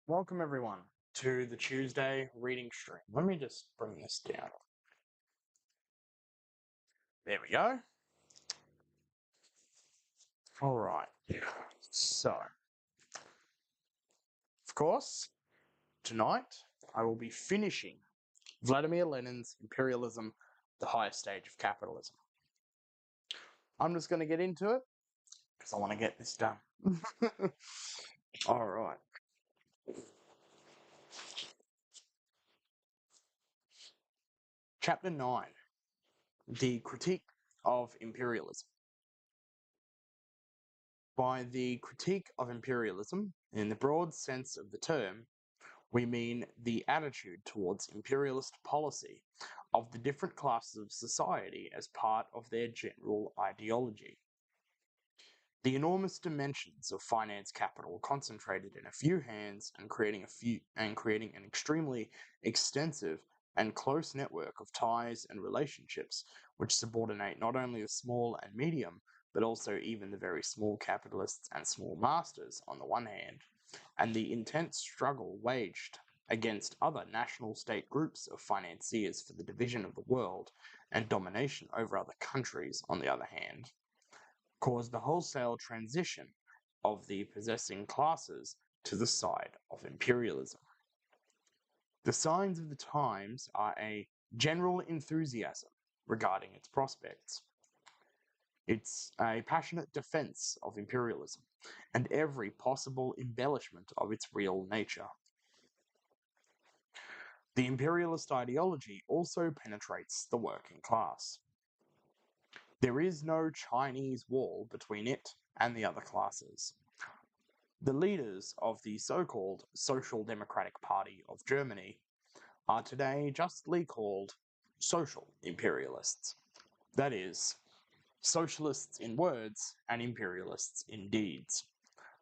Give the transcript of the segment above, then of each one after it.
Welcome everyone to the Tuesday reading stream. Let me just bring this down. There we go. All right. So, of course, tonight I will be finishing Vladimir Lenin's Imperialism, the highest stage of capitalism. I'm just going to get into it because I want to get this done. All right. Chapter 9, The Critique of Imperialism. By the critique of imperialism, in the broad sense of the term, we mean the attitude towards imperialist policy of the different classes of society as part of their general ideology. The enormous dimensions of finance capital concentrated in a few hands and creating an extremely extensive and close network of ties and relationships which subordinate not only the small and medium, but also even the very small capitalists and small masters on the one hand, and the intense struggle waged against other national state groups of financiers for the division of the world and domination over other countries, on the other hand, caused the wholesale transition of the possessing classes to the side of imperialism. The signs of the times are a general enthusiasm regarding its prospects. It's a passionate defense of imperialism and every possible embellishment of its real nature. The imperialist ideology also penetrates the working class. There is no Chinese wall between it and the other classes. The leaders of the so-called Social Democratic Party of Germany are today justly called social imperialists. That is, socialists in words and imperialists in deeds.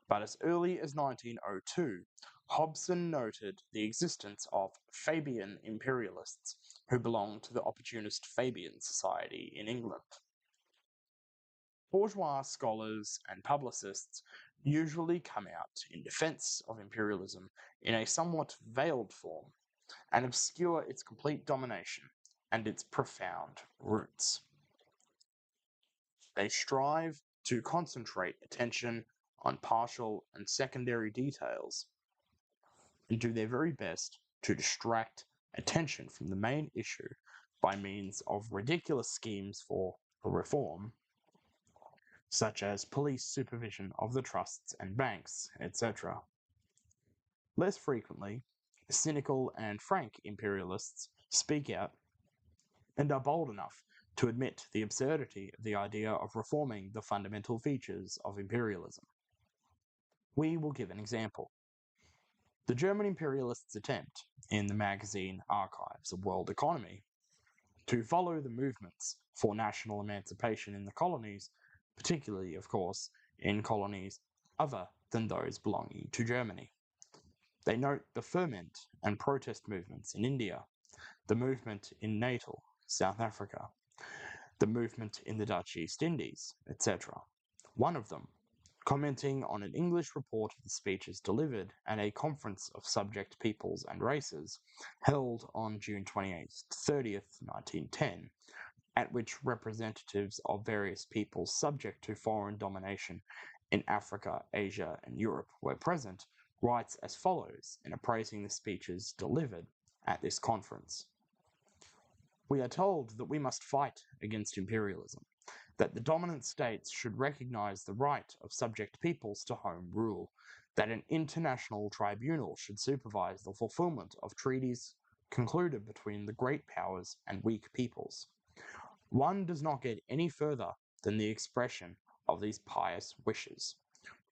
But as early as 1902, Hobson noted the existence of Fabian imperialists who belonged to the opportunist Fabian Society in England. Bourgeois scholars and publicists usually come out in defense of imperialism in a somewhat veiled form and obscure its complete domination and its profound roots. They strive to concentrate attention on partial and secondary details and do their very best to distract attention from the main issue by means of ridiculous schemes for reform, such as police supervision of the trusts and banks, etc. Less frequently, cynical and frank imperialists speak out and are bold enough to admit the absurdity of the idea of reforming the fundamental features of imperialism. We will give an example. The German imperialists' attempt, in the magazine Archives of World Economy, to follow the movements for national emancipation in the colonies, particularly, of course, in colonies other than those belonging to Germany. They note the ferment and protest movements in India, the movement in Natal, South Africa, the movement in the Dutch East Indies, etc. One of them, commenting on an English report of the speeches delivered at a conference of subject peoples and races held on June 28th to 30th, 1910, at which representatives of various peoples subject to foreign domination in Africa, Asia, and Europe were present, writes as follows in appraising the speeches delivered at this conference. We are told that we must fight against imperialism, that the dominant states should recognize the right of subject peoples to home rule, that an international tribunal should supervise the fulfillment of treaties concluded between the great powers and weak peoples. One does not get any further than the expression of these pious wishes.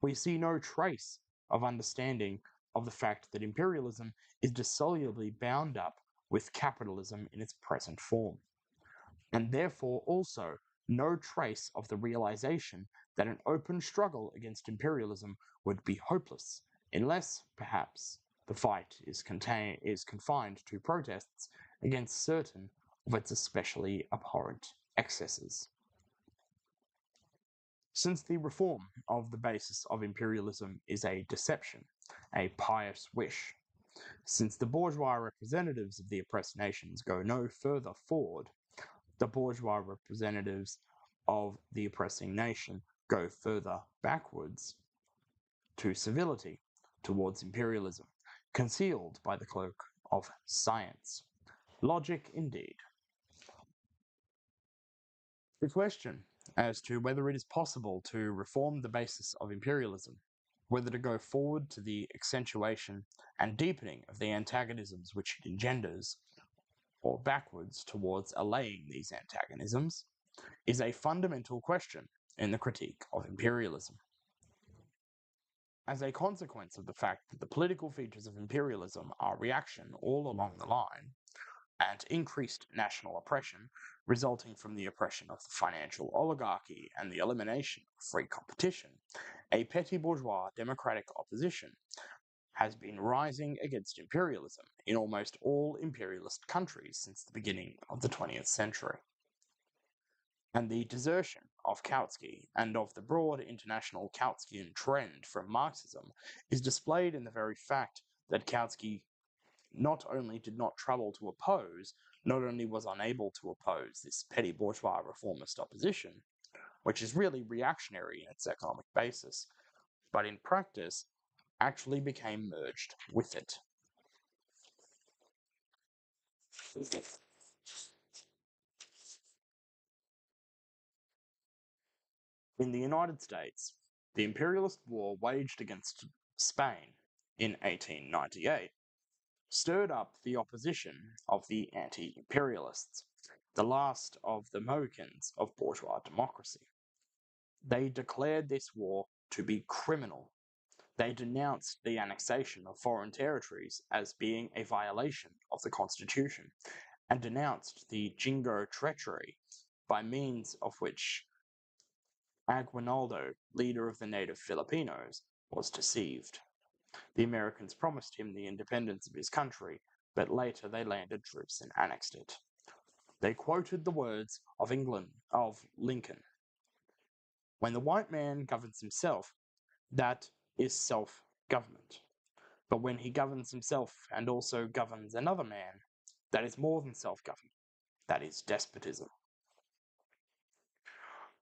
We see no trace of understanding of the fact that imperialism is dissolubly bound up with capitalism in its present form, and therefore also no trace of the realization that an open struggle against imperialism would be hopeless, unless, perhaps, the fight is confined to protests against certain of its especially abhorrent excesses. Since the reform of the basis of imperialism is a deception, a pious wish, since the bourgeois representatives of the oppressed nations go no further forward, the bourgeois representatives of the oppressing nation go further backwards to civility, towards imperialism, concealed by the cloak of science. Logic indeed. The question as to whether it is possible to reform the basis of imperialism, whether to go forward to the accentuation and deepening of the antagonisms which it engenders, or backwards towards allaying these antagonisms, is a fundamental question in the critique of imperialism. As a consequence of the fact that the political features of imperialism are reaction all along the line, and increased national oppression resulting from the oppression of the financial oligarchy and the elimination of free competition, a petty bourgeois democratic opposition has been rising against imperialism in almost all imperialist countries since the beginning of the 20th century. And the desertion of Kautsky and of the broad international Kautskyan trend from Marxism is displayed in the very fact that Kautsky not only did not trouble to oppose, not only was unable to oppose this petty bourgeois reformist opposition, which is really reactionary in its economic basis, but in practice actually became merged with it. In the United States, the imperialist war waged against Spain in 1898 stirred up the opposition of the anti-imperialists, the last of the Mohicans of bourgeois democracy. They declared this war to be criminal. They denounced the annexation of foreign territories as being a violation of the Constitution, and denounced the Jingo treachery, by means of which Aguinaldo, leader of the native Filipinos, was deceived. The Americans promised him the independence of his country, but later they landed troops and annexed it. They quoted the words of Lincoln. When the white man governs himself, that is self-government. But when he governs himself and also governs another man, that is more than self-government. That is despotism.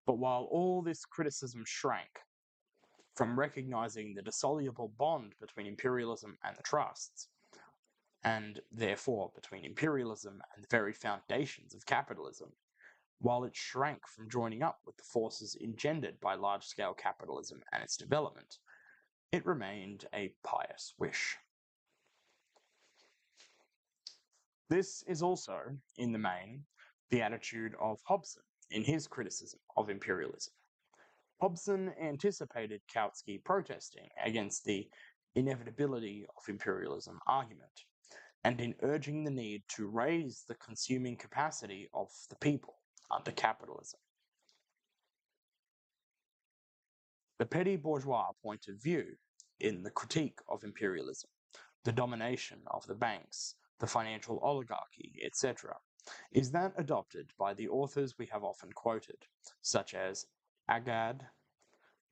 But while all this criticism shrank from recognizing the dissoluble bond between imperialism and the trusts, and therefore between imperialism and the very foundations of capitalism, while it shrank from joining up with the forces engendered by large-scale capitalism and its development, it remained a pious wish. This is also, in the main, the attitude of Hobson in his criticism of imperialism. Hobson anticipated Kautsky protesting against the inevitability of imperialism argument, and in urging the need to raise the consuming capacity of the people under capitalism. The petty bourgeois point of view in the critique of imperialism, the domination of the banks, the financial oligarchy, etc., is that adopted by the authors we have often quoted, such as Agard,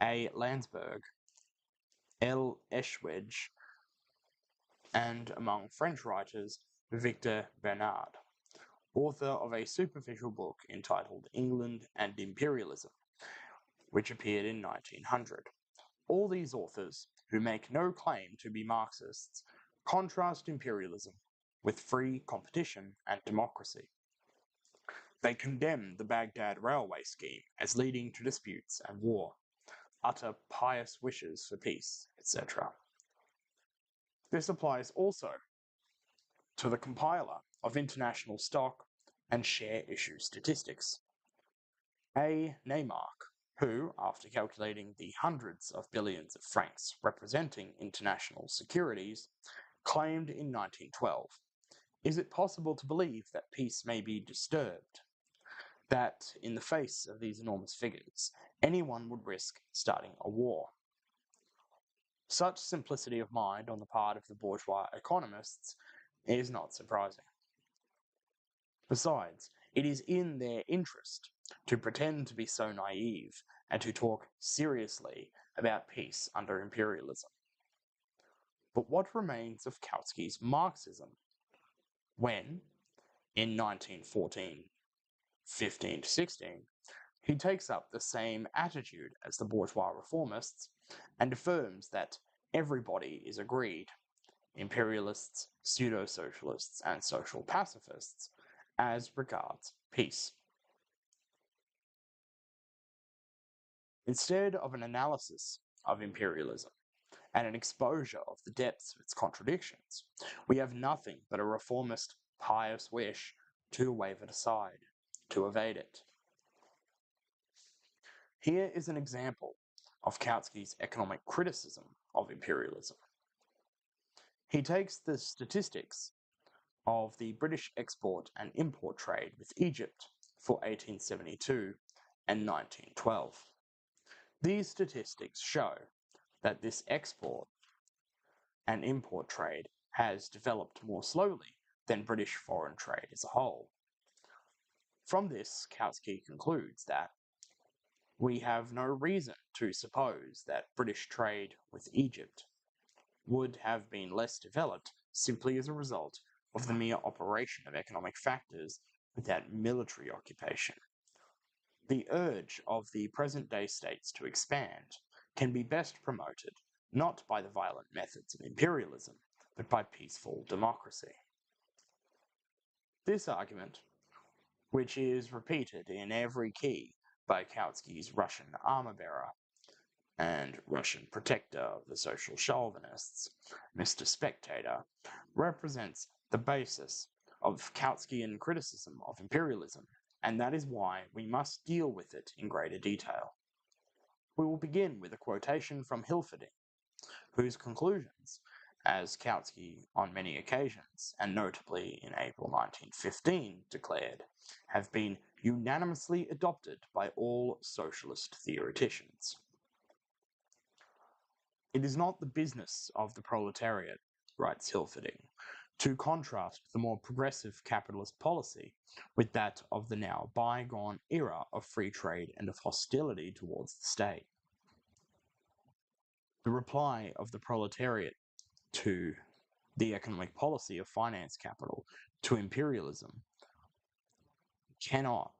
A. Landsberg, L. Eschwege, and among French writers, Victor Bernard, author of a superficial book entitled England and Imperialism, which appeared in 1900. All these authors, who make no claim to be Marxists, contrast imperialism with free competition and democracy. They condemn the Baghdad railway scheme as leading to disputes and war, utter pious wishes for peace, etc. This applies also to the compiler of international stock and share issue statistics, A. Neymark, who, after calculating the hundreds of billions of francs representing international securities, claimed in 1912, "Is it possible to believe that peace may be disturbed? That, in the face of these enormous figures, anyone would risk starting a war?" Such simplicity of mind on the part of the bourgeois economists is not surprising. Besides, it is in their interest to pretend to be so naive and to talk seriously about peace under imperialism. But what remains of Kautsky's Marxism when, in 1914, 15 to 16, he takes up the same attitude as the bourgeois reformists and affirms that everybody is agreed, imperialists, pseudo-socialists, and social pacifists, as regards peace. Instead of an analysis of imperialism and an exposure of the depths of its contradictions, we have nothing but a reformist, pious wish to wave it aside, to evade it. Here is an example of Kautsky's economic criticism of imperialism. He takes the statistics of the British export and import trade with Egypt for 1872 and 1912. These statistics show that this export and import trade has developed more slowly than British foreign trade as a whole. From this, Kautsky concludes that we have no reason to suppose that British trade with Egypt would have been less developed simply as a result of the mere operation of economic factors without military occupation. The urge of the present-day states to expand can be best promoted not by the violent methods of imperialism, but by peaceful democracy. This argument, which is repeated in every key by Kautsky's Russian armor-bearer and Russian protector of the social chauvinists, Mr. Spectator, represents the basis of Kautskyan criticism of imperialism, and that is why we must deal with it in greater detail. We will begin with a quotation from Hilferding, whose conclusions, as Kautsky on many occasions, and notably in April 1915, declared, have been unanimously adopted by all socialist theoreticians. It is not the business of the proletariat, writes Hilferding, to contrast the more progressive capitalist policy with that of the now bygone era of free trade and of hostility towards the state. The reply of the proletariat to the economic policy of finance capital to imperialism cannot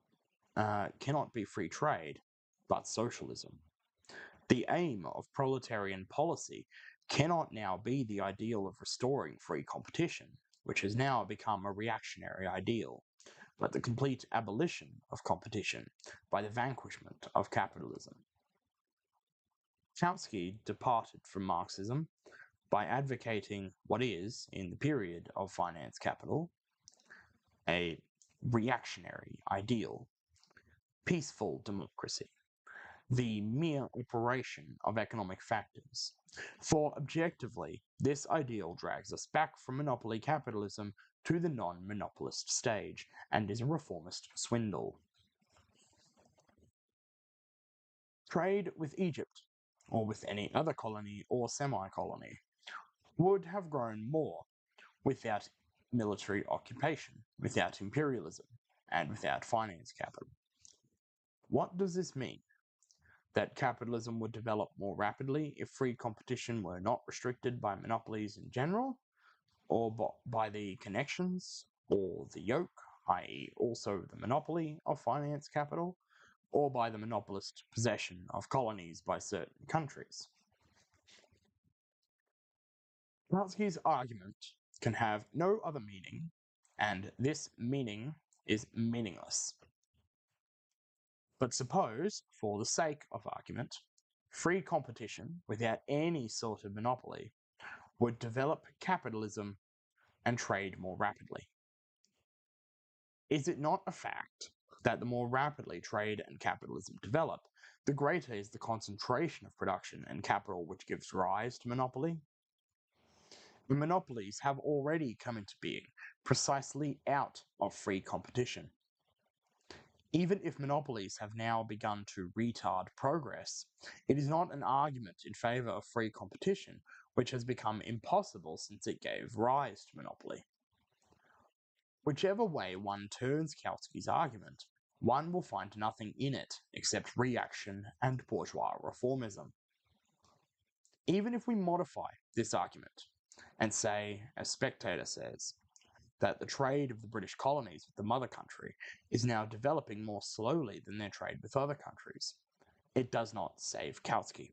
be free trade, but socialism. The aim of proletarian policy cannot now be the ideal of restoring free competition, which has now become a reactionary ideal, but the complete abolition of competition by the vanquishment of capitalism. Kautsky departed from Marxism by advocating what is, in the period of finance capital, a reactionary ideal, peaceful democracy, the mere operation of economic factors. For objectively, this ideal drags us back from monopoly capitalism to the non-monopolist stage and is a reformist swindle. Trade with Egypt, or with any other colony or semi-colony, would have grown more without military occupation, without imperialism, and without finance capital. What does this mean? That capitalism would develop more rapidly if free competition were not restricted by monopolies in general, or by the connections, or the yoke, i.e. also the monopoly of finance capital, or by the monopolist possession of colonies by certain countries. Kautsky's argument can have no other meaning, and this meaning is meaningless. But suppose, for the sake of argument, free competition without any sort of monopoly would develop capitalism and trade more rapidly. Is it not a fact that the more rapidly trade and capitalism develop, the greater is the concentration of production and capital which gives rise to monopoly? The monopolies have already come into being precisely out of free competition. Even if monopolies have now begun to retard progress, it is not an argument in favor of free competition which has become impossible since it gave rise to monopoly. Whichever way one turns Kautsky's argument, one will find nothing in it except reaction and bourgeois reformism. Even if we modify this argument and say, as Spectator says, that the trade of the British colonies with the mother country is now developing more slowly than their trade with other countries, it does not save Kautsky.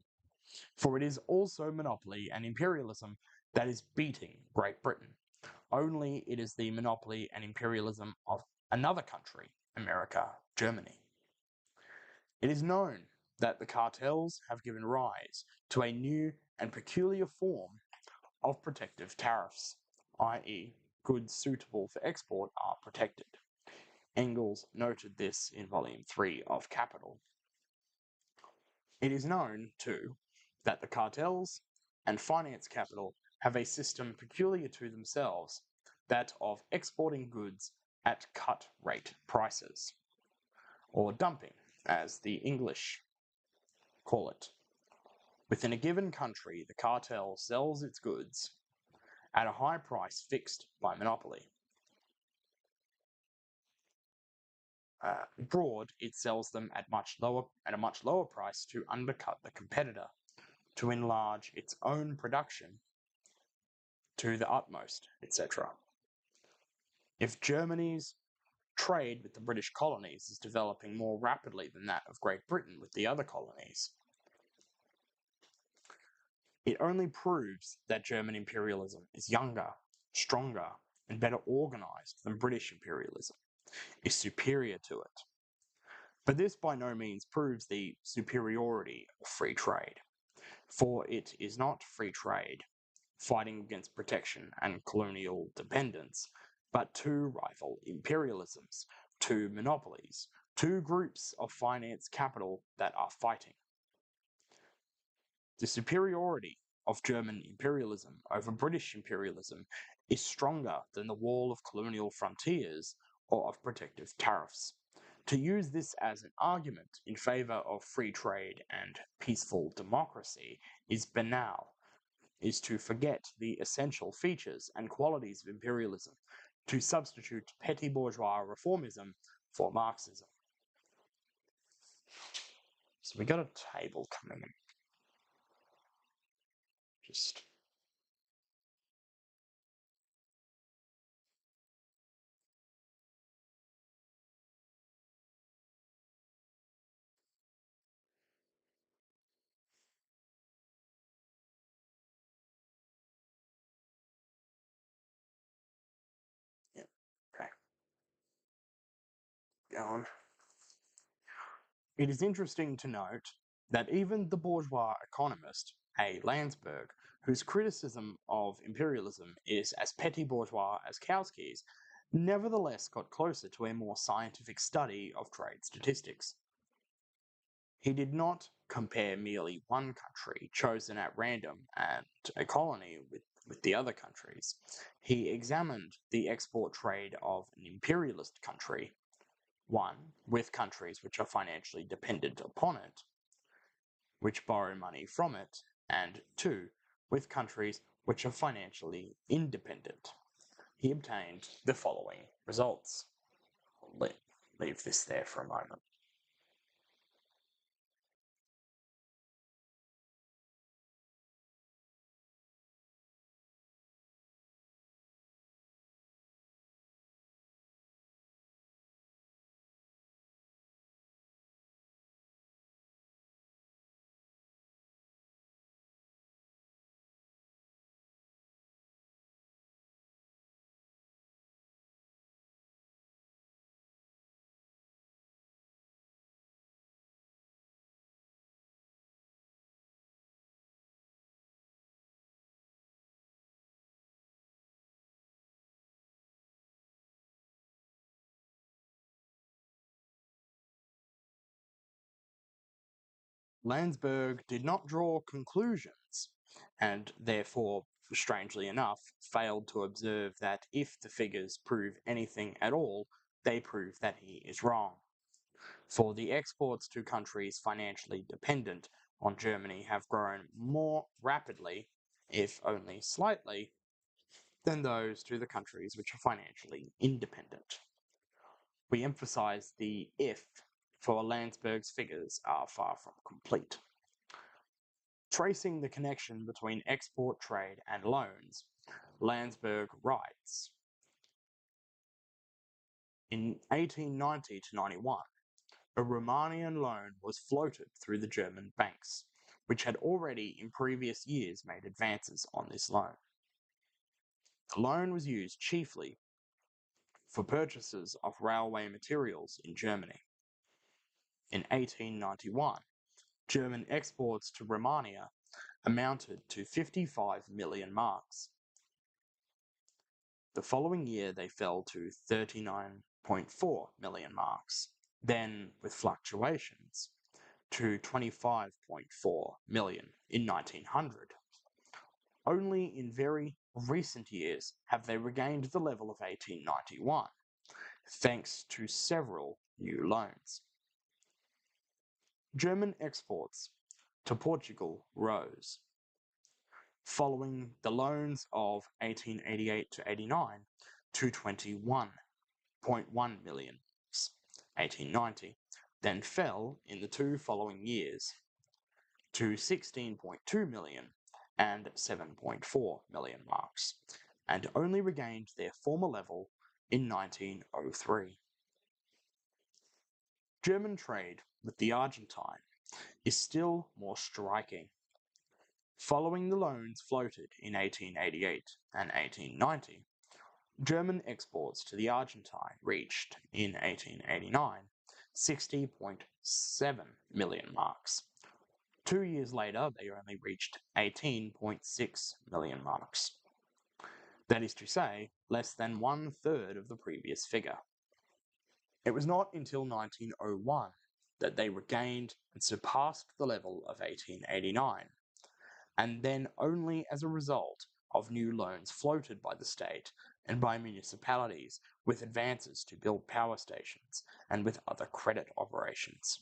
For it is also monopoly and imperialism that is beating Great Britain. Only it is the monopoly and imperialism of another country, America, Germany. It is known that the cartels have given rise to a new and peculiar form of protective tariffs, i.e., goods suitable for export are protected. Engels noted this in Volume 3 of Capital. It is known, too, that the cartels and finance capital have a system peculiar to themselves, that of exporting goods at cut-rate prices, or dumping, as the English call it. Within a given country, the cartel sells its goods at a high price fixed by monopoly. Abroad, it sells them at a much lower price to undercut the competitor, to enlarge its own production to the utmost, etc. If Germany's trade with the British colonies is developing more rapidly than that of Great Britain with the other colonies, it only proves that German imperialism is younger, stronger, and better organized than British imperialism, is superior to it. But this by no means proves the superiority of free trade, for it is not free trade fighting against protection and colonial dependence, but two rival imperialisms, two monopolies, two groups of finance capital that are fighting. The superiority of German imperialism over British imperialism is stronger than the wall of colonial frontiers or of protective tariffs. To use this as an argument in favor of free trade and peaceful democracy is banal, is to forget the essential features and qualities of imperialism, to substitute petty bourgeois reformism for Marxism. So we got a table coming in. Just yeah, okay. Go on. It is interesting to note that even the bourgeois economist A. Landsberg, whose criticism of imperialism is as petty bourgeois as Kautsky's, nevertheless got closer to a more scientific study of trade statistics. He did not compare merely one country chosen at random and a colony with the other countries. He examined the export trade of an imperialist country, one, with countries which are financially dependent upon it, which borrow money from it, and two, with countries which are financially independent. He obtained the following results. I'll leave this there for a moment. Landsberg did not draw conclusions, and therefore, strangely enough, failed to observe that if the figures prove anything at all, they prove that he is wrong. For the exports to countries financially dependent on Germany have grown more rapidly, if only slightly, than those to the countries which are financially independent. We emphasize the if, for Landsberg's figures are far from complete. Tracing the connection between export trade and loans, Landsberg writes, in 1890 to 91, a Romanian loan was floated through the German banks, which had already in previous years made advances on this loan. The loan was used chiefly for purchases of railway materials in Germany. In 1891, German exports to Romania amounted to 55 million marks. The following year they fell to 39.4 million marks, then with fluctuations to 25.4 million in 1900. Only in very recent years have they regained the level of 1891, thanks to several new loans. German exports to Portugal rose. Following the loans of 1888 to 89 to 21.1 million, 1890, then fell in the two following years to 16.2 million and 7.4 million marks, and only regained their former level in 1903. German trade with the Argentine is still more striking. Following the loans floated in 1888 and 1890, German exports to the Argentine reached, in 1889, 60.7 million marks. 2 years later, they only reached 18.6 million marks. That is to say, less than 1/3 of the previous figure. It was not until 1901 that they regained and surpassed the level of 1889, and then only as a result of new loans floated by the state and by municipalities with advances to build power stations and with other credit operations.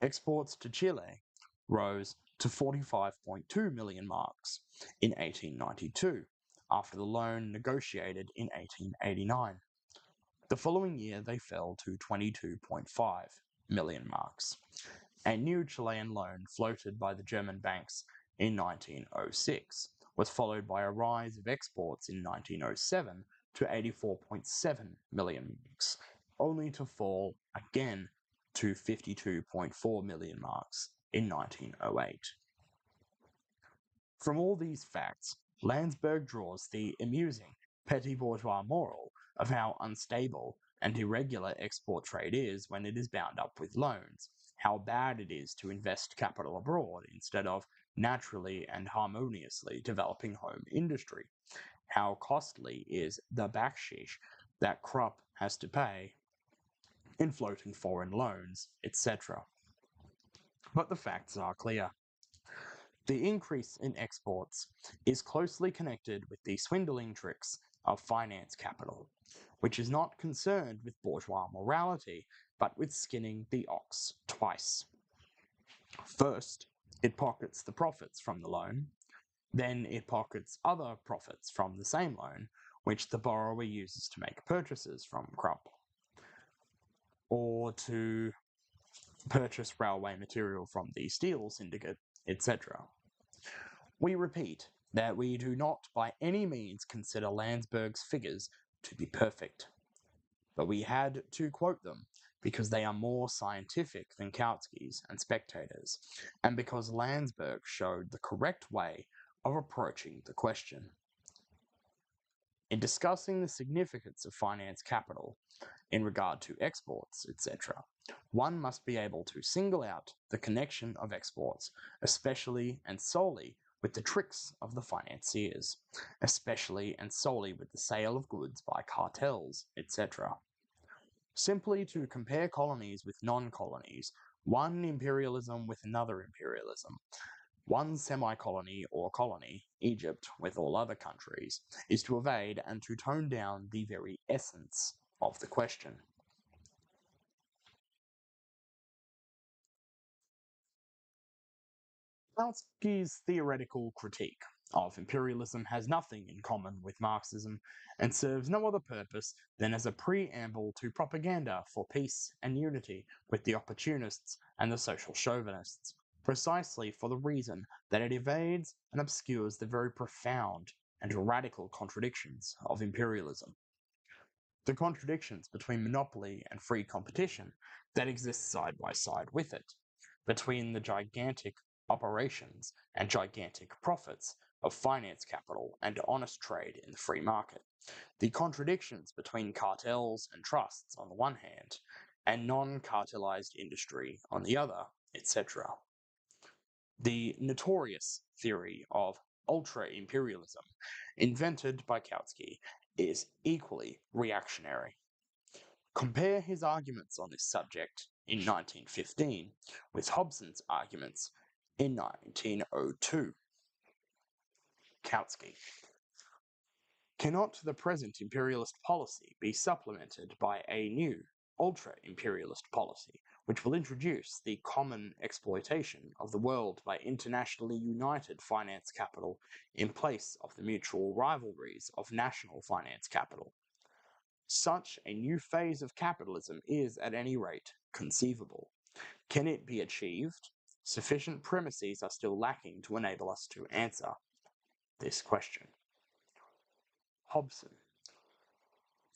Exports to Chile rose to 45.2 million marks in 1892, after the loan negotiated in 1889. The following year they fell to 22.5 million marks. A new Chilean loan floated by the German banks in 1906 was followed by a rise of exports in 1907 to 84.7 million marks, only to fall again to 52.4 million marks in 1908. From all these facts, Landsberg draws the amusing petty bourgeois moral of how unstable and irregular export trade is when it is bound up with loans, how bad it is to invest capital abroad instead of naturally and harmoniously developing home industry, how costly is the backsheesh that Krupp has to pay in floating foreign loans, etc. But the facts are clear. The increase in exports is closely connected with the swindling tricks of finance capital, which is not concerned with bourgeois morality, but with skinning the ox twice. First, it pockets the profits from the loan, then it pockets other profits from the same loan, which the borrower uses to make purchases from Krupp, or to purchase railway material from the steel syndicate, etc. We repeat that we do not by any means consider Landsberg's figures to be perfect, but we had to quote them because they are more scientific than Kautsky's and Spectator's, and because Landsberg showed the correct way of approaching the question. In discussing the significance of finance capital in regard to exports, etc., one must be able to single out the connection of exports, especially and solely with the tricks of the financiers, especially and solely with the sale of goods by cartels, etc. Simply to compare colonies with non-colonies, one imperialism with another imperialism, one semi-colony or colony, Egypt, with all other countries, is to evade and to tone down the very essence of the question. Kautsky's theoretical critique. of imperialism has nothing in common with Marxism and serves no other purpose than as a preamble to propaganda for peace and unity with the opportunists and the social chauvinists, precisely for the reason that it evades and obscures the very profound and radical contradictions of imperialism. The contradictions between monopoly and free competition that exist side by side with it, between the gigantic operations and gigantic profits of finance capital and honest trade in the free market, the contradictions between cartels and trusts on the one hand, and non-cartelized industry on the other, etc. The notorious theory of ultra-imperialism, invented by Kautsky, is equally reactionary. Compare his arguments on this subject in 1915 with Hobson's arguments in 1902. Kautsky. Cannot the present imperialist policy be supplemented by a new ultra-imperialist policy, which will introduce the common exploitation of the world by internationally united finance capital in place of the mutual rivalries of national finance capital? Such a new phase of capitalism is, at any rate, conceivable. Can it be achieved? Sufficient premises are still lacking to enable us to answer this question. Hobson.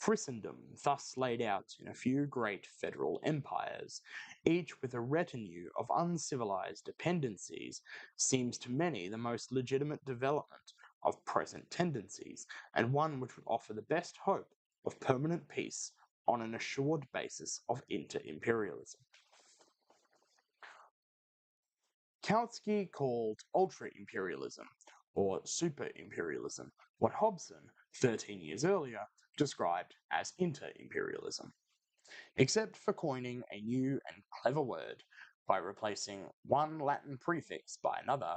Christendom, thus laid out in a few great federal empires, each with a retinue of uncivilized dependencies, seems to many the most legitimate development of present tendencies, and one which would offer the best hope of permanent peace on an assured basis of inter-imperialism. Kautsky called ultra-imperialism, or super-imperialism, what Hobson, 13 years earlier, described as inter-imperialism. Except for coining a new and clever word by replacing one Latin prefix by another,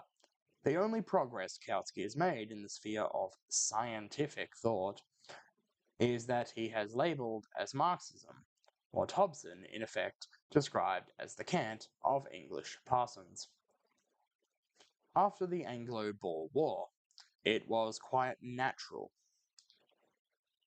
the only progress Kautsky has made in the sphere of scientific thought is that he has labeled as Marxism what Hobson, in effect, described as the cant of English parsons. After the Anglo-Boer War, it was quite natural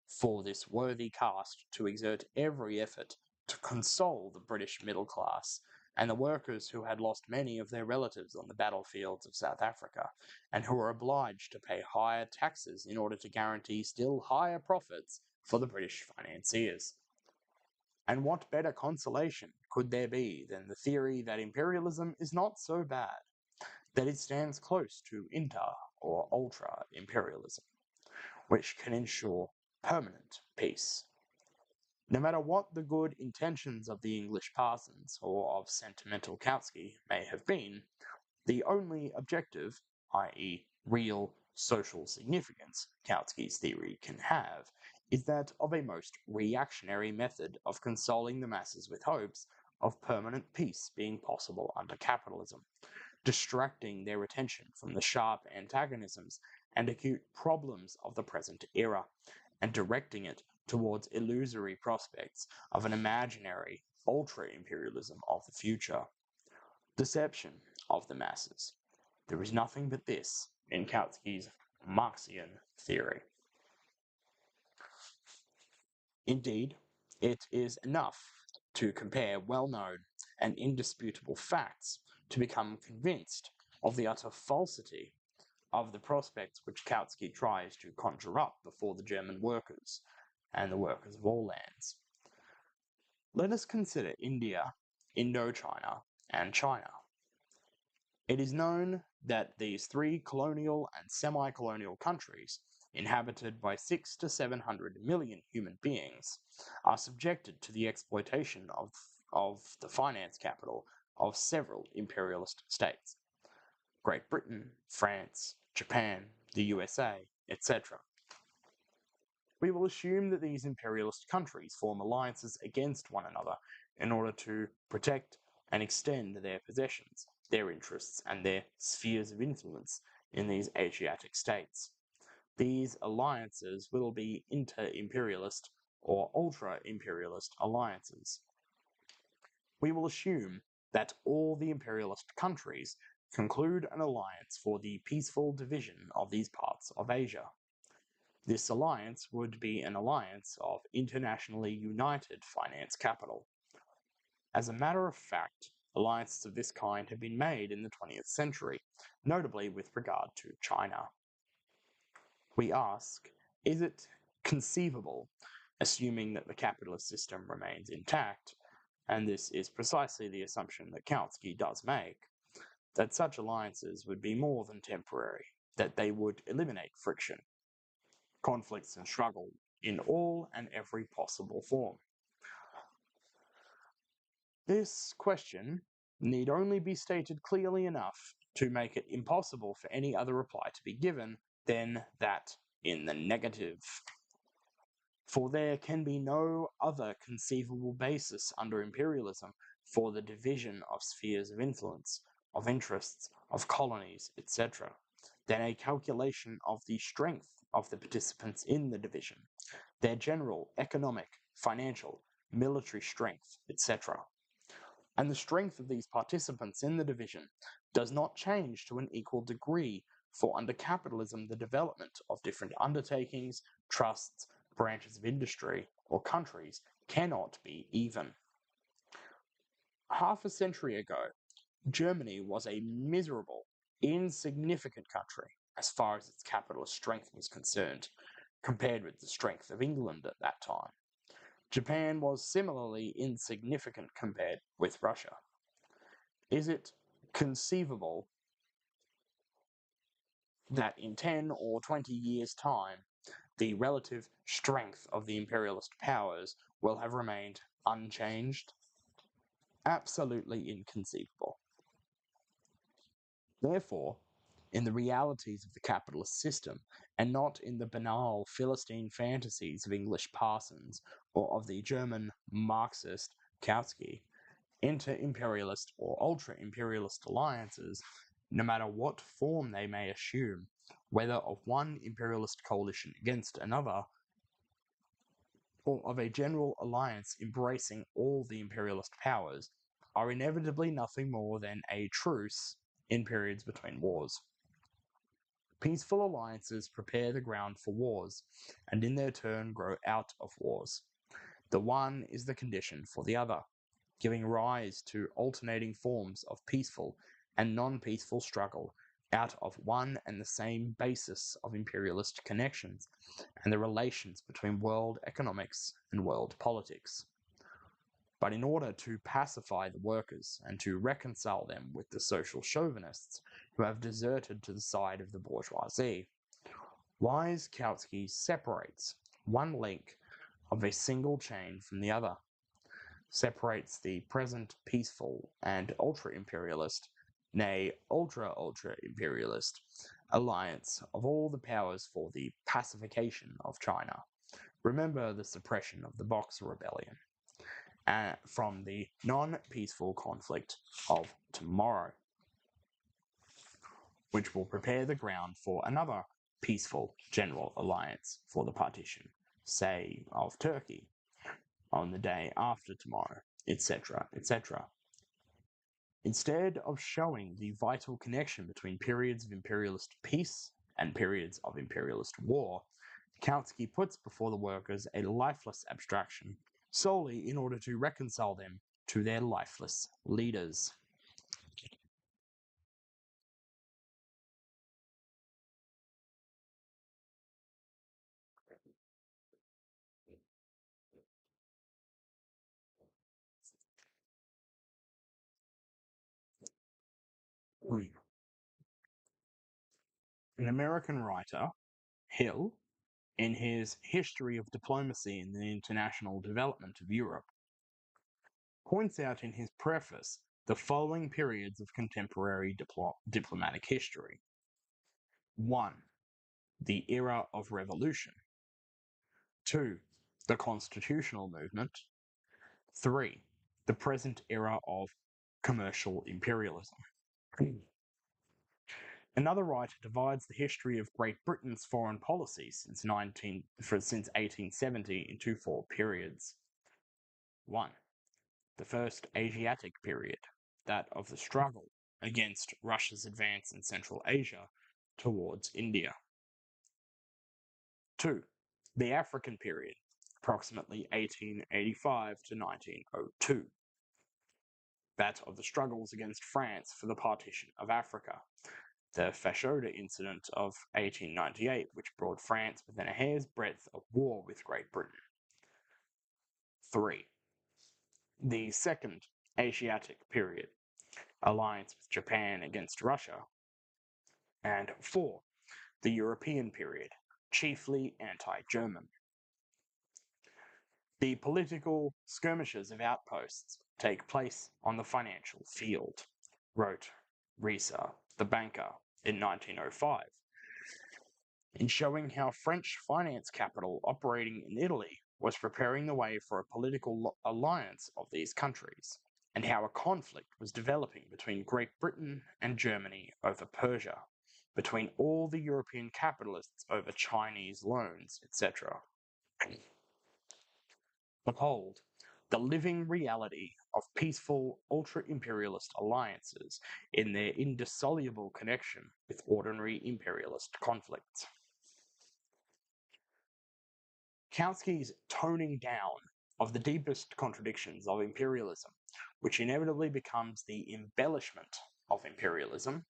for this worthy caste to exert every effort to console the British middle class and the workers who had lost many of their relatives on the battlefields of South Africa, and who were obliged to pay higher taxes in order to guarantee still higher profits for the British financiers. And what better consolation could there be than the theory that imperialism is not so bad, that it stands close to inter- or ultra-imperialism, which can ensure permanent peace. No matter what the good intentions of the English parsons or of sentimental Kautsky may have been, the only objective, i.e. real social significance, Kautsky's theory can have, is that of a most reactionary method of consoling the masses with hopes of permanent peace being possible under capitalism, distracting their attention from the sharp antagonisms and acute problems of the present era, and directing it towards illusory prospects of an imaginary ultra-imperialism of the future. Deception of the masses. There is nothing but this in Kautsky's Marxian theory. Indeed, it is enough to compare well-known and indisputable facts to become convinced of the utter falsity of the prospects which Kautsky tries to conjure up before the German workers and the workers of all lands. Let us consider India, Indochina, and China. It is known that these three colonial and semi-colonial countries, inhabited by 600 to 700 million human beings, are subjected to the exploitation of the finance capital of several imperialist states: Great Britain, France, Japan, the USA, etc. We will assume that these imperialist countries form alliances against one another in order to protect and extend their possessions, their interests, and their spheres of influence in these Asiatic states. These alliances will be inter-imperialist or ultra-imperialist alliances. We will assume that all the imperialist countries conclude an alliance for the peaceful division of these parts of Asia. This alliance would be an alliance of internationally united finance capital. As a matter of fact, alliances of this kind have been made in the 20th century, notably with regard to China. We ask, is it conceivable, assuming that the capitalist system remains intact, and this is precisely the assumption that Kautsky does make, that such alliances would be more than temporary, that they would eliminate friction, conflicts and struggle in all and every possible form? This question need only be stated clearly enough to make it impossible for any other reply to be given than that in the negative. For there can be no other conceivable basis under imperialism for the division of spheres of influence, of interests, of colonies, etc., than a calculation of the strength of the participants in the division, their general economic, financial, military strength, etc. And the strength of these participants in the division does not change to an equal degree, for under capitalism the development of different undertakings, trusts, branches of industry, or countries cannot be even. Half a century ago, Germany was a miserable, insignificant country as far as its capitalist strength was concerned, compared with the strength of England at that time. Japan was similarly insignificant compared with Russia. Is it conceivable that in 10 or 20 years' time, the relative strength of the imperialist powers will have remained unchanged? Absolutely inconceivable. Therefore, in the realities of the capitalist system, and not in the banal Philistine fantasies of English parsons or of the German Marxist Kautsky, inter-imperialist or ultra-imperialist alliances, no matter what form they may assume, whether of one imperialist coalition against another, or of a general alliance embracing all the imperialist powers, are inevitably nothing more than a truce in periods between wars. Peaceful alliances prepare the ground for wars, and in their turn grow out of wars. The one is the condition for the other, giving rise to alternating forms of peaceful and non-peaceful struggle out of one and the same basis of imperialist connections and the relations between world economics and world politics. But in order to pacify the workers and to reconcile them with the social chauvinists who have deserted to the side of the bourgeoisie, wise Kautsky separates one link of a single chain from the other, separates the present peaceful and ultra-imperialist, nay, ultra-imperialist, alliance of all the powers for the pacification of China. Remember the suppression of the Boxer Rebellion, from the non-peaceful conflict of tomorrow, which will prepare the ground for another peaceful general alliance for the partition, say, of Turkey, on the day after tomorrow, etc., etc. Instead of showing the vital connection between periods of imperialist peace and periods of imperialist war, Kautsky puts before the workers a lifeless abstraction, solely in order to reconcile them to their lifeless leaders. An American writer, Hill, in his History of Diplomacy and the International Development of Europe, points out in his preface the following periods of contemporary diplomatic history. 1. The era of revolution. 2. The constitutional movement. 3. The present era of commercial imperialism. Another writer divides the history of Great Britain's foreign policy since 1870 into 4 periods. 1. The first Asiatic period, that of the struggle against Russia's advance in Central Asia towards India. 2. The African period, approximately 1885 to 1902. That of the struggles against France for the partition of Africa. The Fashoda incident of 1898, which brought France within a hair's breadth of war with Great Britain. 3. The Second Asiatic period, alliance with Japan against Russia. And 4. The European period, chiefly anti-German. The political skirmishes of outposts take place on the financial field, wrote Risa, the banker, in 1905, in showing how French finance capital operating in Italy was preparing the way for a political alliance of these countries, and how a conflict was developing between Great Britain and Germany over Persia, between all the European capitalists over Chinese loans, etc. Behold, the living reality of peaceful ultra-imperialist alliances in their indissoluble connection with ordinary imperialist conflicts. Kautsky's toning down of the deepest contradictions of imperialism, which inevitably becomes the embellishment of imperialism,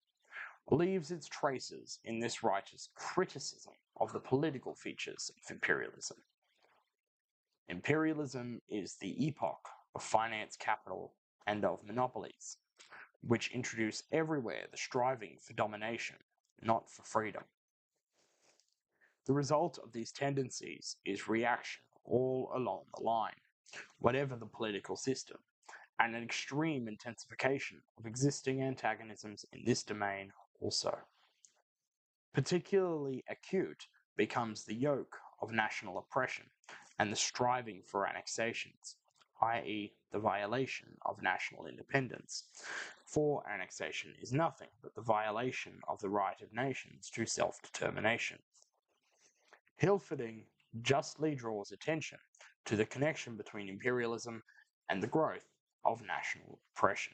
leaves its traces in this writer's criticism of the political features of imperialism. Imperialism is the epoch of finance capital and of monopolies, which introduce everywhere the striving for domination, not for freedom. The result of these tendencies is reaction all along the line, whatever the political system, and an extreme intensification of existing antagonisms in this domain also. Particularly acute becomes the yoke of national oppression and the striving for annexations, i.e. the violation of national independence, for annexation is nothing but the violation of the right of nations to self-determination. Hilferding justly draws attention to the connection between imperialism and the growth of national oppression.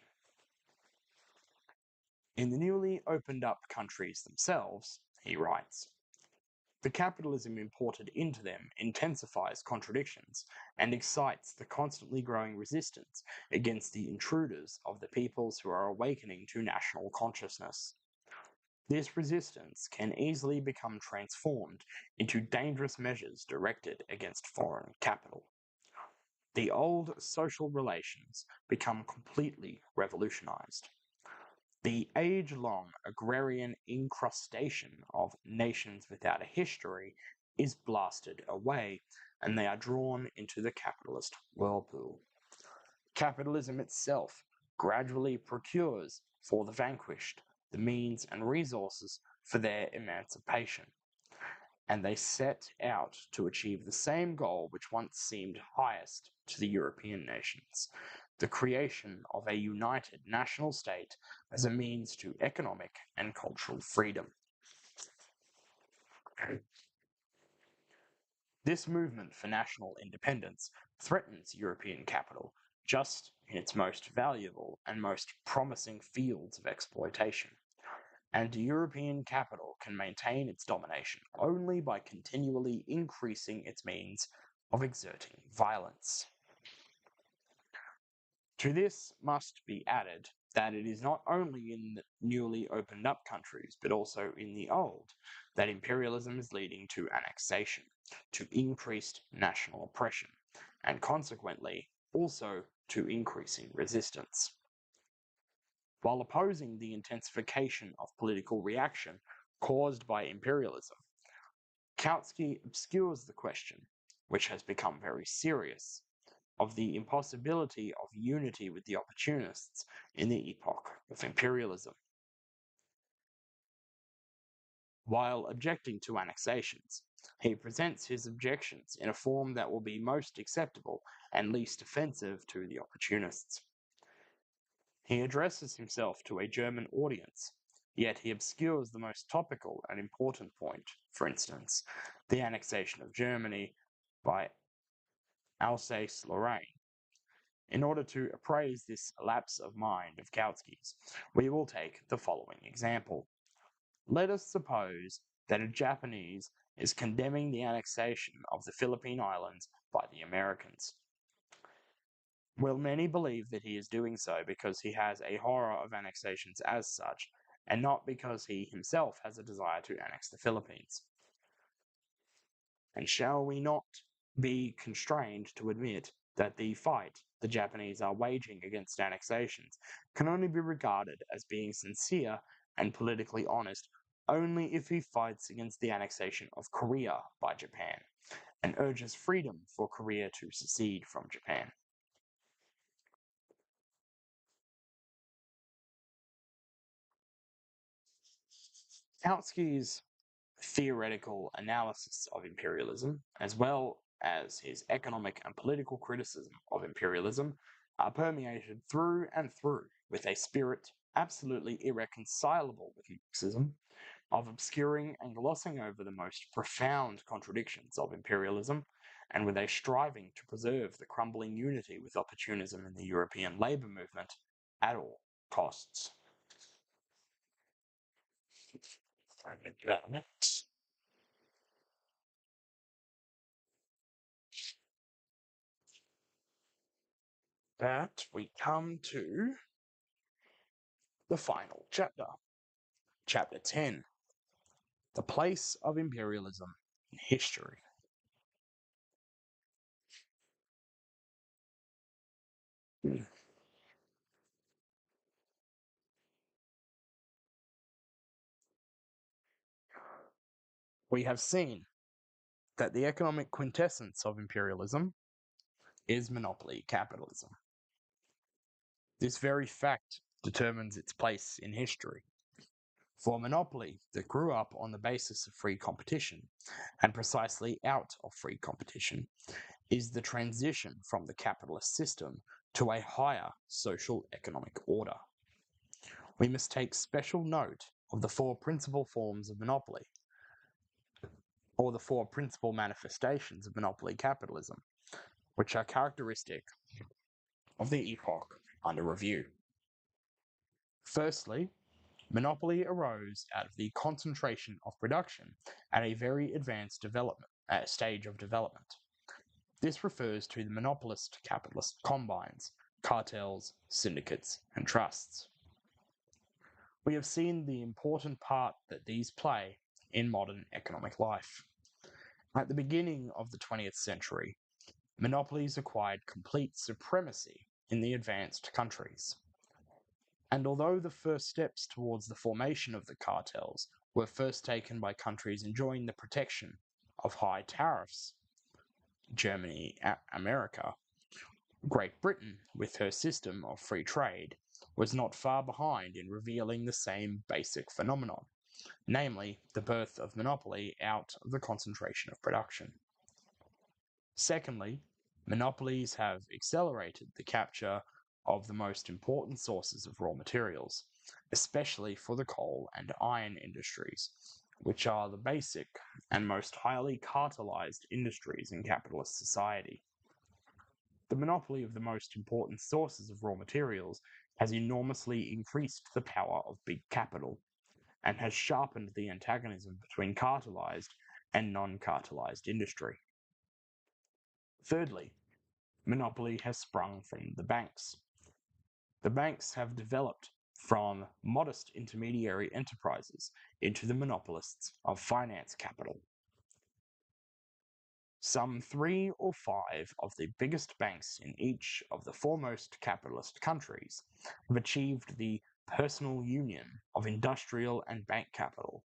In the newly opened up countries themselves, he writes, the capitalism imported into them intensifies contradictions and excites the constantly growing resistance against the intruders of the peoples who are awakening to national consciousness. This resistance can easily become transformed into dangerous measures directed against foreign capital. The old social relations become completely revolutionized. The age-long agrarian incrustation of nations without a history is blasted away, and they are drawn into the capitalist whirlpool. Capitalism itself gradually procures for the vanquished the means and resources for their emancipation, and they set out to achieve the same goal which once seemed highest to the European nations, the creation of a united national state as a means to economic and cultural freedom. This movement for national independence threatens European capital just in its most valuable and most promising fields of exploitation, and European capital can maintain its domination only by continually increasing its means of exerting violence. To this must be added that it is not only in the newly opened up countries, but also in the old, that imperialism is leading to annexation, to increased national oppression, and consequently also to increasing resistance. While opposing the intensification of political reaction caused by imperialism, Kautsky obscures the question, which has become very serious, of the impossibility of unity with the opportunists in the epoch of imperialism. While objecting to annexations, he presents his objections in a form that will be most acceptable and least offensive to the opportunists. He addresses himself to a German audience, yet he obscures the most topical and important point, for instance, the annexation of Germany by Alsace-Lorraine, In order to appraise this lapse of mind of Kautsky's, we will take the following example. Let us suppose that a Japanese is condemning the annexation of the Philippine Islands by the Americans. Will many believe that he is doing so because he has a horror of annexations as such, and not because he himself has a desire to annex the Philippines? And shall we not be constrained to admit that the fight the Japanese are waging against annexations can only be regarded as being sincere and politically honest only if he fights against the annexation of Korea by Japan and urges freedom for Korea to secede from Japan? Kautsky's theoretical analysis of imperialism, as well as his economic and political criticism of imperialism, are permeated through and through with a spirit absolutely irreconcilable with Marxism, of obscuring and glossing over the most profound contradictions of imperialism, and with a striving to preserve the crumbling unity with opportunism in the European labour movement at all costs. That we come to the final chapter, Chapter 10, The Place of Imperialism in History. We have seen that the economic quintessence of imperialism is monopoly capitalism. This very fact determines its place in history. For monopoly that grew up on the basis of free competition, and precisely out of free competition, is the transition from the capitalist system to a higher social economic order. We must take special note of the four principal forms of monopoly, or the four principal manifestations of monopoly capitalism, which are characteristic of the epoch under review. Firstly, monopoly arose out of the concentration of production at a very advanced stage of development. This refers to the monopolist capitalist combines, cartels, syndicates, and trusts. We have seen the important part that these play in modern economic life. At the beginning of the 20th century, monopolies acquired complete supremacy in the advanced countries. And although the first steps towards the formation of the cartels were first taken by countries enjoying the protection of high tariffs, Germany, America, Great Britain, with her system of free trade, was not far behind in revealing the same basic phenomenon, namely the birth of monopoly out of the concentration of production. Secondly, monopolies have accelerated the capture of the most important sources of raw materials, especially for the coal and iron industries, which are the basic and most highly cartelized industries in capitalist society. The monopoly of the most important sources of raw materials has enormously increased the power of big capital, and has sharpened the antagonism between cartelized and non-cartelized industry. Thirdly, monopoly has sprung from the banks. The banks have developed from modest intermediary enterprises into the monopolists of finance capital. Some 3 or 5 of the biggest banks in each of the foremost capitalist countries have achieved the personal union of industrial and bank capital,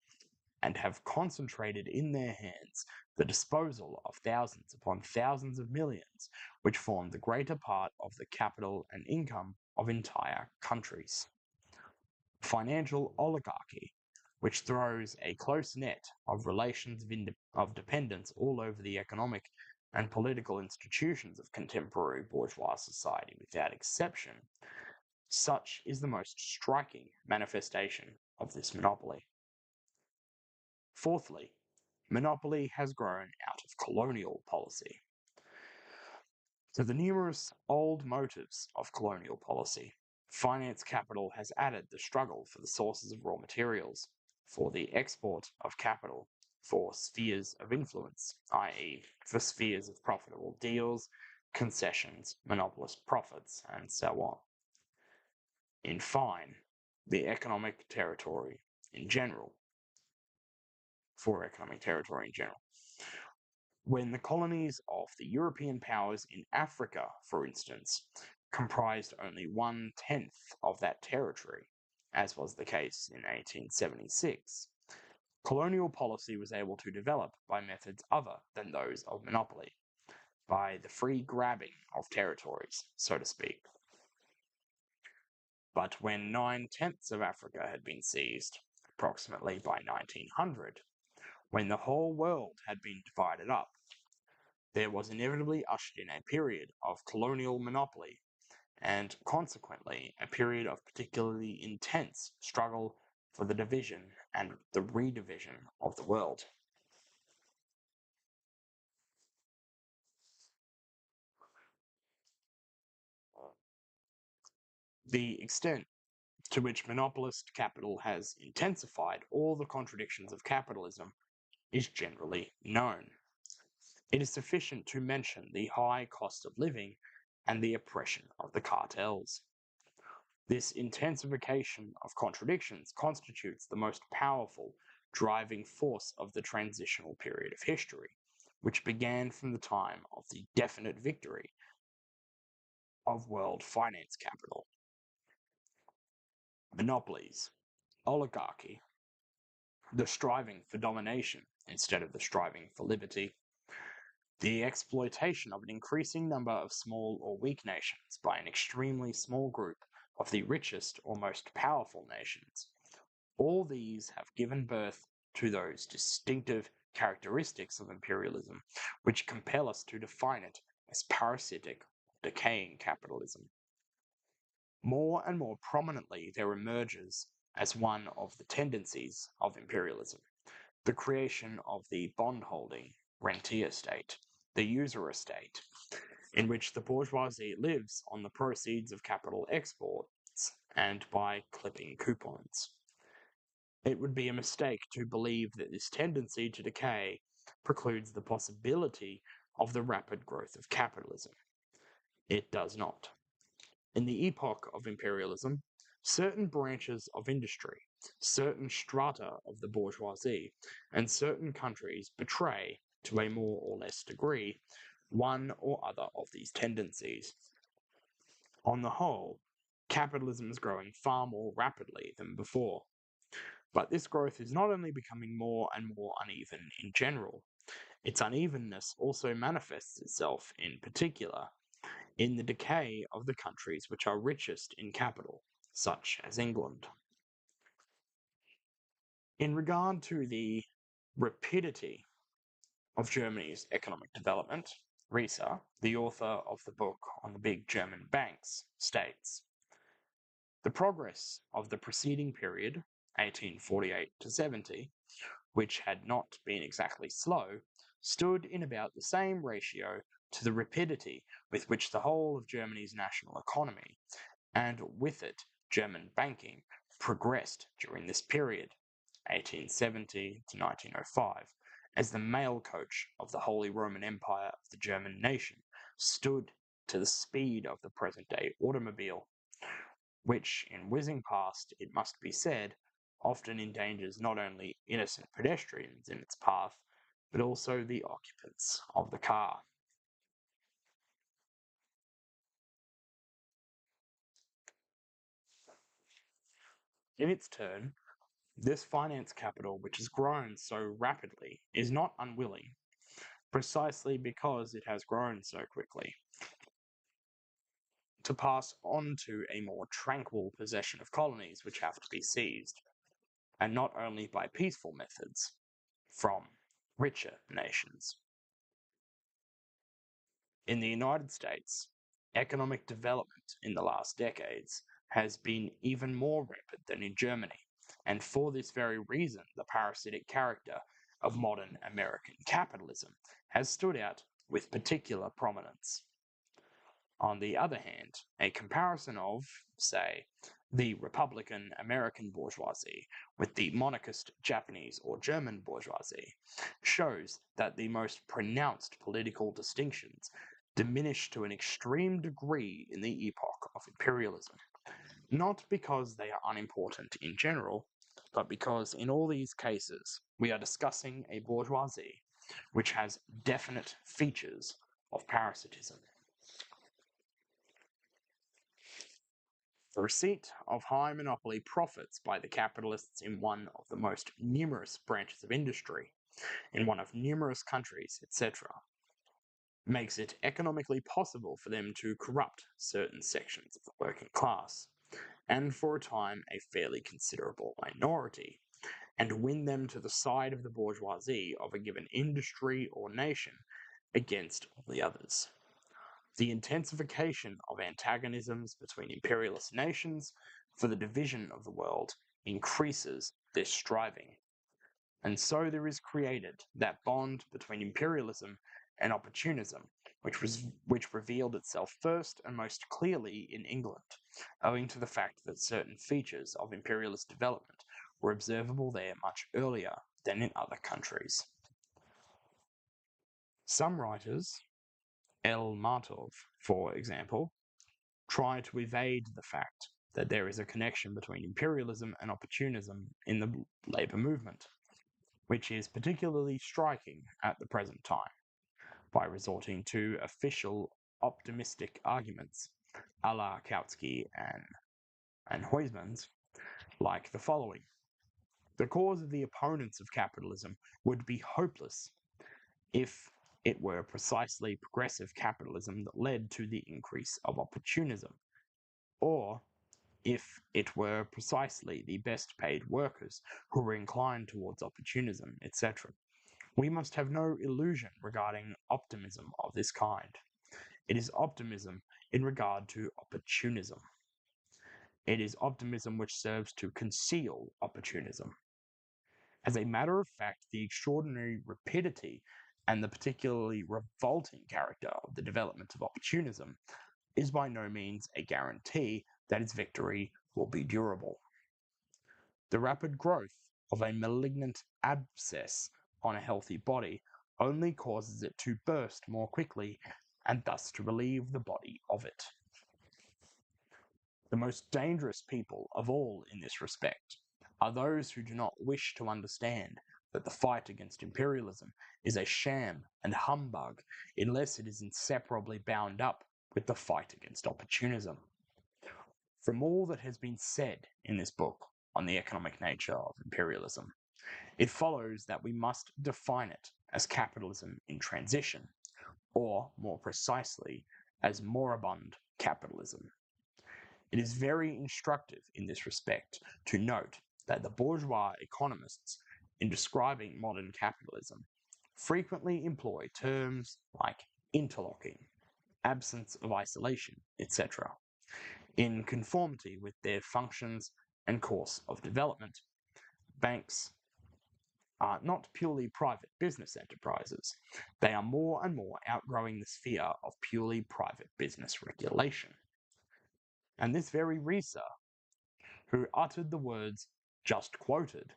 and have concentrated in their hands the disposal of thousands upon thousands of millions, which form the greater part of the capital and income of entire countries. Financial oligarchy, which throws a close net of relations of dependence all over the economic and political institutions of contemporary bourgeois society without exception, such is the most striking manifestation of this monopoly. Fourthly, monopoly has grown out of colonial policy. To the numerous old motives of colonial policy, finance capital has added the struggle for the sources of raw materials, for the export of capital, for spheres of influence, i.e., for spheres of profitable deals, concessions, monopolist profits, and so on. In fine, the economic territory in general, for economic territory in general. When the colonies of the European powers in Africa, for instance, comprised only 1/10 of that territory, as was the case in 1876, colonial policy was able to develop by methods other than those of monopoly, by the free grabbing of territories, so to speak. But when 9/10 of Africa had been seized, approximately by 1900, when the whole world had been divided up, there was inevitably ushered in a period of colonial monopoly, and consequently a period of particularly intense struggle for the division and the redivision of the world. The extent to which monopolist capital has intensified all the contradictions of capitalism is generally known. It is sufficient to mention the high cost of living and the oppression of the cartels. This intensification of contradictions constitutes the most powerful driving force of the transitional period of history, which began from the time of the definite victory of world finance capital. Monopolies, oligarchy, the striving for domination instead of the striving for liberty, the exploitation of an increasing number of small or weak nations by an extremely small group of the richest or most powerful nations. All these have given birth to those distinctive characteristics of imperialism which compel us to define it as parasitic, decaying capitalism. More and more prominently there emerges as one of the tendencies of imperialism the creation of the bond-holding rentier state, the usurer state, in which the bourgeoisie lives on the proceeds of capital exports and by clipping coupons. It would be a mistake to believe that this tendency to decay precludes the possibility of the rapid growth of capitalism. It does not. In the epoch of imperialism, certain branches of industry, certain strata of the bourgeoisie, and certain countries betray, to a more or less degree, one or other of these tendencies. On the whole, capitalism is growing far more rapidly than before. But this growth is not only becoming more and more uneven in general, its unevenness also manifests itself in particular in the decay of the countries which are richest in capital, such as England. In regard to the rapidity of Germany's economic development, Rieser, the author of the book on the big German banks, states, the progress of the preceding period, 1848 to 70, which had not been exactly slow, stood in about the same ratio to the rapidity with which the whole of Germany's national economy, and with it German banking, progressed during this period, 1870 to 1905, as the mail coach of the Holy Roman Empire of the German nation stood to the speed of the present-day automobile, which, in whizzing past, it must be said, often endangers not only innocent pedestrians in its path, but also the occupants of the car. In its turn, this finance capital, which has grown so rapidly, is not unwilling, precisely because it has grown so quickly, to pass on to a more tranquil possession of colonies which have to be seized, and not only by peaceful methods, from richer nations. In the United States, economic development in the last decades has been even more rapid than in Germany, and for this very reason the parasitic character of modern American capitalism has stood out with particular prominence. On the other hand, a comparison of, say, the Republican American bourgeoisie with the monarchist Japanese or German bourgeoisie shows that the most pronounced political distinctions diminish to an extreme degree in the epoch of imperialism, not because they are unimportant in general, but because in all these cases we are discussing a bourgeoisie which has definite features of parasitism. The receipt of high monopoly profits by the capitalists in one of the most numerous branches of industry, in one of numerous countries, etc., makes it economically possible for them to corrupt certain sections of the working class, and for a time a fairly considerable minority, and win them to the side of the bourgeoisie of a given industry or nation against all the others. The intensification of antagonisms between imperialist nations for the division of the world increases this striving. And so there is created that bond between imperialism and opportunism, which revealed itself first and most clearly in England, owing to the fact that certain features of imperialist development were observable there much earlier than in other countries. Some writers, L. Martov, for example, try to evade the fact that there is a connection between imperialism and opportunism in the labour movement, which is particularly striking at the present time, by resorting to official optimistic arguments, a la Kautsky and Huysmans, like the following. The cause of the opponents of capitalism would be hopeless if it were precisely progressive capitalism that led to the increase of opportunism, or if it were precisely the best paid workers who were inclined towards opportunism, etc. We must have no illusion regarding optimism of this kind. It is optimism in regard to opportunism. It is optimism which serves to conceal opportunism. As a matter of fact, the extraordinary rapidity and the particularly revolting character of the development of opportunism is by no means a guarantee that its victory will be durable. The rapid growth of a malignant abscess on a healthy body only causes it to burst more quickly and thus to relieve the body of it. The most dangerous people of all in this respect are those who do not wish to understand that the fight against imperialism is a sham and humbug unless it is inseparably bound up with the fight against opportunism. From all that has been said in this book on the economic nature of imperialism, it follows that we must define it as capitalism in transition, or more precisely, as moribund capitalism. It is very instructive in this respect to note that the bourgeois economists, in describing modern capitalism, frequently employ terms like interlocking, absence of isolation, etc., in conformity with their functions and course of development. Banks are not purely private business enterprises. They are more and more outgrowing the sphere of purely private business regulation. And this very Risa, who uttered the words just quoted,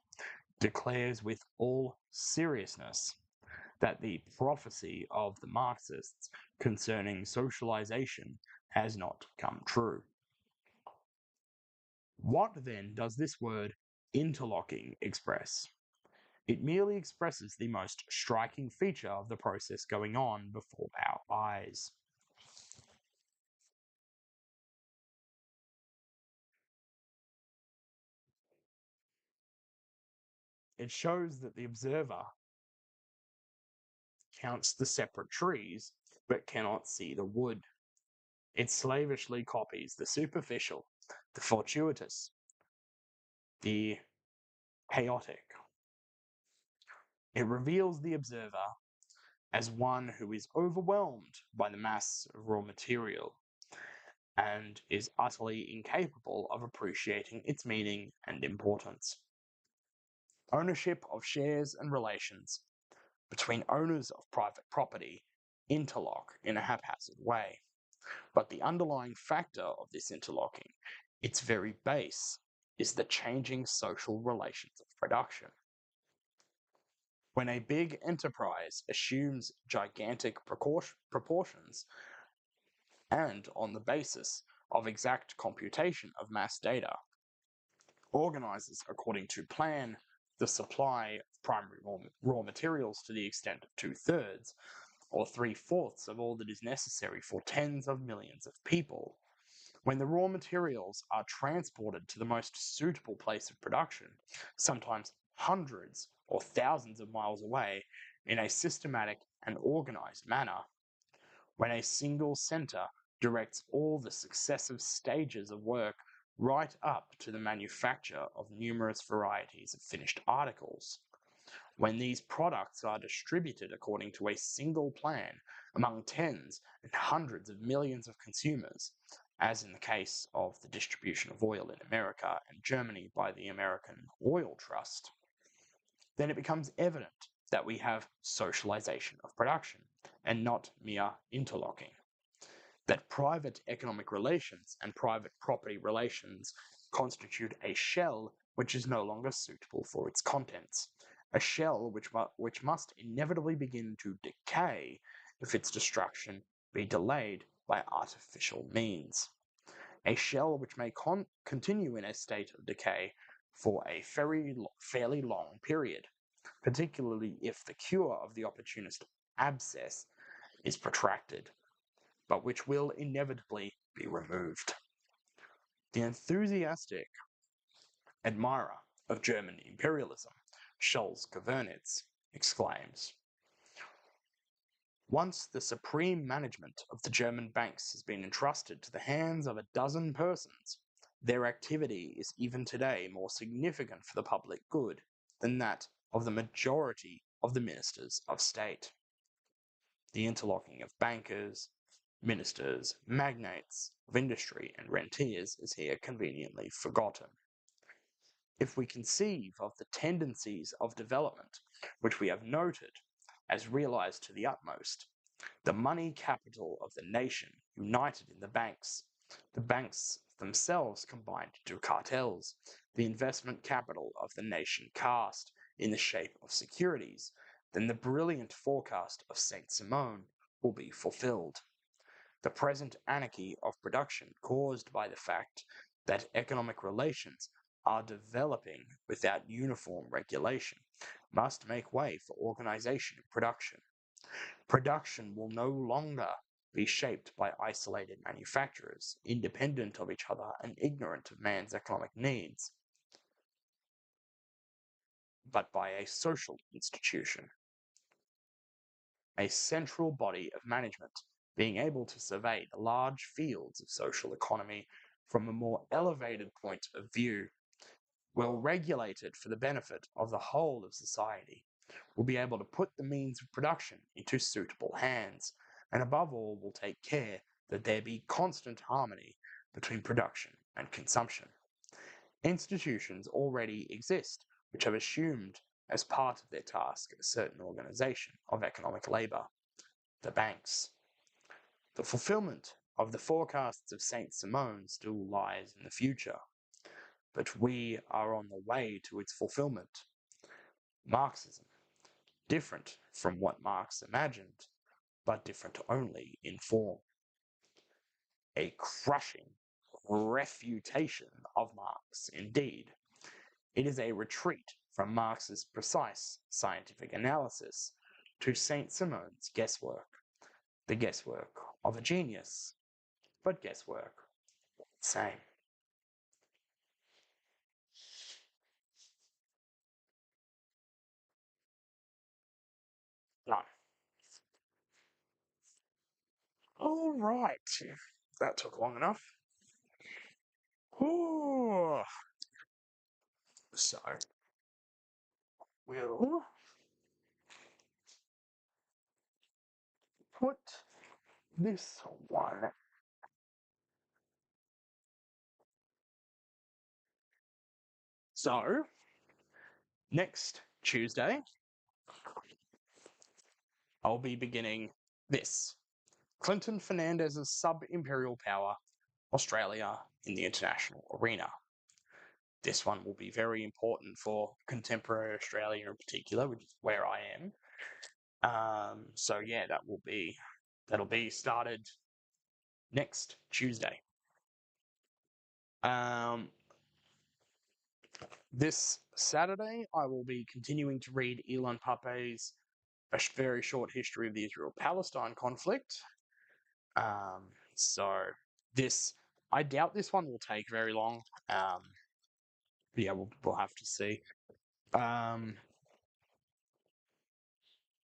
declares with all seriousness that the prophecy of the Marxists concerning socialization has not come true. What then does this word interlocking express? It merely expresses the most striking feature of the process going on before our eyes. It shows that the observer counts the separate trees, but cannot see the wood. It slavishly copies the superficial, the fortuitous, the chaotic. It reveals the observer as one who is overwhelmed by the mass of raw material and is utterly incapable of appreciating its meaning and importance. Ownership of shares and relations between owners of private property interlock in a haphazard way. But the underlying factor of this interlocking, its very base, is the changing social relations of production. When a big enterprise assumes gigantic proportions and on the basis of exact computation of mass data, organizes according to plan the supply of primary raw materials to the extent of 2/3 or 3/4 of all that is necessary for tens of millions of people. When the raw materials are transported to the most suitable place of production, sometimes hundreds or thousands of miles away, in a systematic and organized manner, when a single center directs all the successive stages of work right up to the manufacture of numerous varieties of finished articles, when these products are distributed according to a single plan among tens and hundreds of millions of consumers, as in the case of the distribution of oil in America and Germany by the American Oil Trust, then it becomes evident that we have socialization of production and not mere interlocking. That private economic relations and private property relations constitute a shell which is no longer suitable for its contents, a shell which must inevitably begin to decay if its destruction be delayed by artificial means, a shell which may continue in a state of decay for a fairly long period, particularly if the cure of the opportunist abscess is protracted, but which will inevitably be removed. The enthusiastic admirer of German imperialism, Scholz Kavernitz, exclaims, "Once the supreme management of the German banks has been entrusted to the hands of a dozen persons, their activity is even today more significant for the public good than that of the majority of the ministers of state." The interlocking of bankers, ministers, magnates of industry, and rentiers is here conveniently forgotten. If we conceive of the tendencies of development which we have noted as realized to the utmost, the money capital of the nation united in the banks themselves combined into cartels, the investment capital of the nation cast in the shape of securities, then the brilliant forecast of Saint-Simon will be fulfilled. The present anarchy of production caused by the fact that economic relations are developing without uniform regulation must make way for organization of production. Production will no longer be shaped by isolated manufacturers, independent of each other and ignorant of man's economic needs, but by a social institution, a central body of management being able to survey the large fields of social economy from a more elevated point of view, well regulated for the benefit of the whole of society, will be able to put the means of production into suitable hands, and above all will take care that there be constant harmony between production and consumption. Institutions already exist which have assumed as part of their task a certain organization of economic labor, the banks. The fulfillment of the forecasts of Saint-Simon still lies in the future, but we are on the way to its fulfillment. Marxism, different from what Marx imagined, but different only in form. A crushing refutation of Marx, indeed. It is a retreat from Marx's precise scientific analysis to Saint-Simon's guesswork, the guesswork of a genius, but guesswork all the same. None. All right. That took long enough. Ooh. So, we'll put this one. So, next Tuesday, I'll be beginning this Clinton Fernandez's sub-imperial power, Australia in the international arena. This one will be very important for contemporary Australia in particular, which is where I am. So yeah, that'll be started next Tuesday. This Saturday, I will be continuing to read Ilan Pape's A Very Short History of the Israel-Palestine Conflict. So I doubt this one will take very long. Yeah, we'll have to see.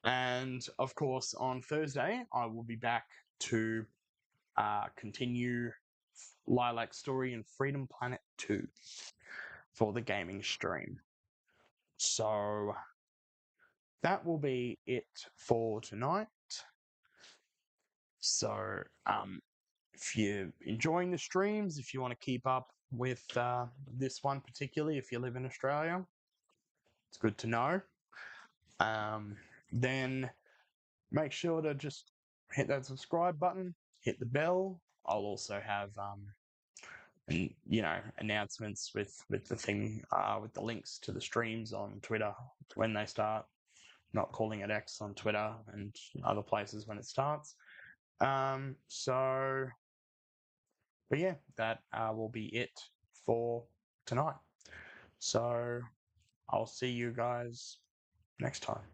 And of course, on Thursday, I will be back to continue Lilac Story and Freedom Planet 2 for the gaming stream. So that will be it for tonight. So if you're enjoying the streams, if you want to keep up with this one particularly, if you live in Australia, it's good to know. Then make sure to just hit that subscribe button, hit the bell. I'll also have announcements with the thing with the links to the streams on Twitter when they start. Not calling it X on Twitter and other places when it starts. But yeah, that will be it for tonight. So I'll see you guys next time.